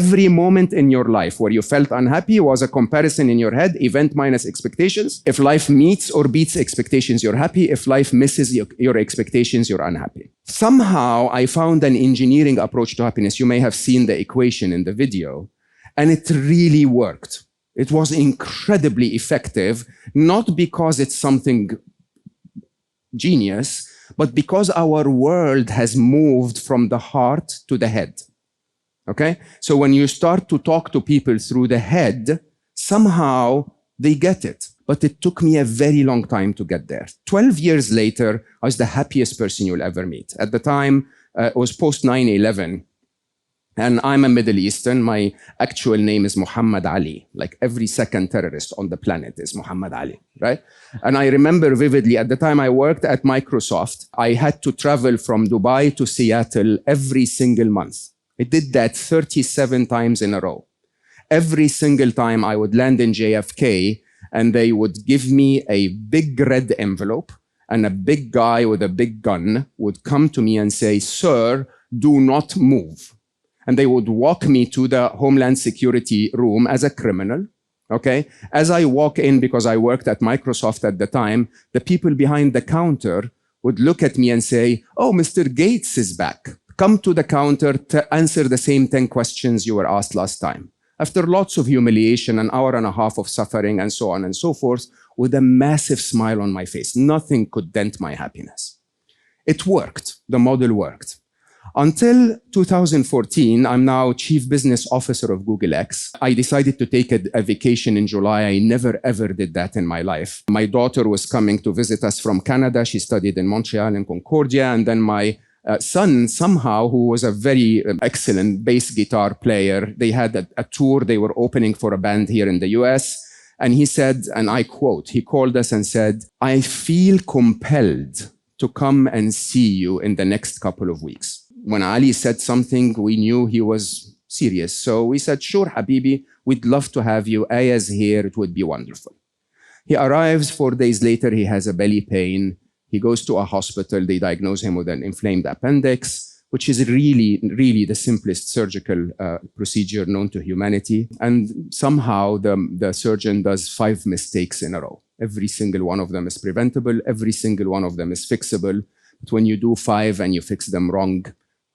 Every moment in your life where you felt unhappy was a comparison in your head, event minus expectations. If life meets or beats expectations, you're happy. If life misses your expectations, you're unhappy. Somehow, I found an engineering approach to happiness. You may have seen the equation in the video, and it really worked. It was incredibly effective, not because it's something genius, but because our world has moved from the heart to the head. Okay? So when you start to talk to people through the head, somehow they get it. But it took me a very long time to get there. 12 years later, I was the happiest person you'll ever meet. At the time, it was post 9/11. And I'm a Middle Eastern. My actual name is Muhammad Ali. Like every second terrorist on the planet is Muhammad Ali, right? And I remember vividly, at the time I worked at Microsoft, I had to travel from Dubai to Seattle every single month. I did that 37 times in a row. Every single time I would land in JFK and they would give me a big red envelope, and a big guy with a big gun would come to me and say, "Sir, do not move." And they would walk me to the Homeland Security room as a criminal, okay? As I walk in, because I worked at Microsoft at the time, the people behind the counter would look at me and say, "Oh, Mr. Gates is back. Come to the counter to answer the same 10 questions you were asked last time." After lots of humiliation, an hour and a half of suffering, and so on and so forth, with a massive smile on my face. Nothing could dent my happiness. It worked. The model worked. Until 2014, I'm now Chief Business Officer of Google X. I decided to take a vacation in July. I never, ever did that in my life. My daughter was coming to visit us from Canada. She studied in Montreal and Concordia. And then my son, somehow, who was a very excellent bass guitar player, they had a tour. They were opening for a band here in the US. And he said, and I quote, he called us and said, "I feel compelled to come and see you in the next couple of weeks." When Ali said something, we knew he was serious. So we said, "Sure, Habibi, we'd love to have you. Aya's here. It would be wonderful." He arrives 4 days later. He has a belly pain. He goes to a hospital. They diagnose him with an inflamed appendix, which is really, really the simplest surgical procedure known to humanity. And somehow the surgeon does 5 mistakes in a row. Every single one of them is preventable. Every single one of them is fixable. But when you do 5 and you fix them wrong,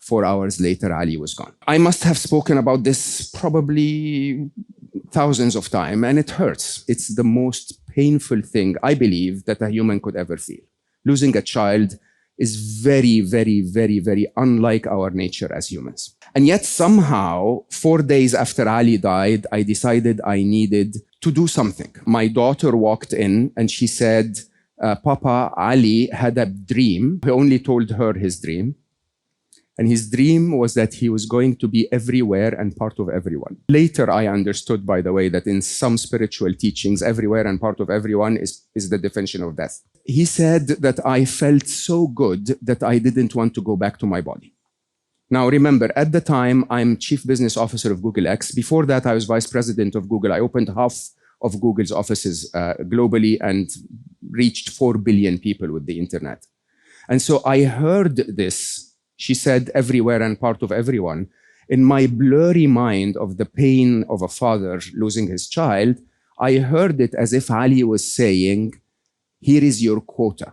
4 hours later, Ali was gone. I must have spoken about this probably thousands of times, and it hurts. It's the most painful thing, I believe, that a human could ever feel. Losing a child is very, very, very, very unlike our nature as humans. And yet somehow, 4 days after Ali died, I decided I needed to do something. My daughter walked in and she said, "Papa, Ali had a dream." He only told her his dream. And his dream was that he was going to be everywhere and part of everyone. Later, I understood, by the way, that in some spiritual teachings, everywhere and part of everyone is the definition of death. He said that I felt so good that I didn't want to go back to my body. Now, remember, at the time, I'm Chief Business Officer of Google X. Before that, I was Vice President of Google. I opened half of Google's offices globally and reached 4 billion people with the internet. And so I heard this. She said, "Everywhere and part of everyone." In my blurry mind of the pain of a father losing his child, I heard it as if Ali was saying, "Here is your quota.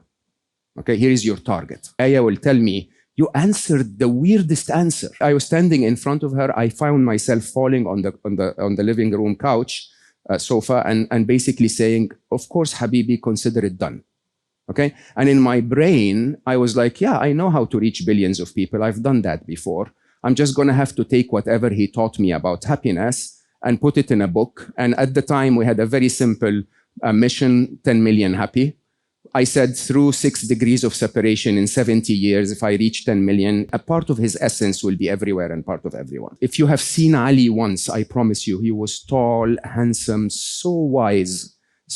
Okay, here is your target." Aya will tell me, "You answered the weirdest answer." I was standing in front of her. I found myself falling on the living room couch, sofa, and basically saying, "Of course, Habibi, consider it done." Okay? And in my brain, I was like, yeah, I know how to reach billions of people. I've done that before. I'm just going to have to take whatever he taught me about happiness and put it in a book. And at the time, we had a very simple mission, 10 million happy. I said, through 6 degrees of separation in 70 years, if I reach 10 million, a part of his essence will be everywhere and part of everyone. If you have seen Ali once, I promise you, he was tall, handsome, so wise,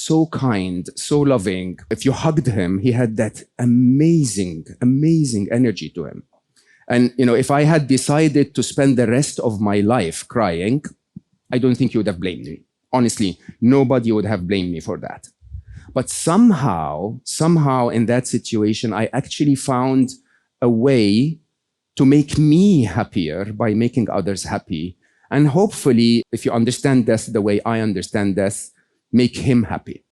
so kind, so loving. If you hugged him, he had that amazing, amazing energy to him. And, you know, if I had decided to spend the rest of my life crying, I don't think you would have blamed me. Honestly, nobody would have blamed me for that. But somehow in that situation, I actually found a way to make me happier by making others happy. And hopefully, if you understand death the way I understand death, make him happy.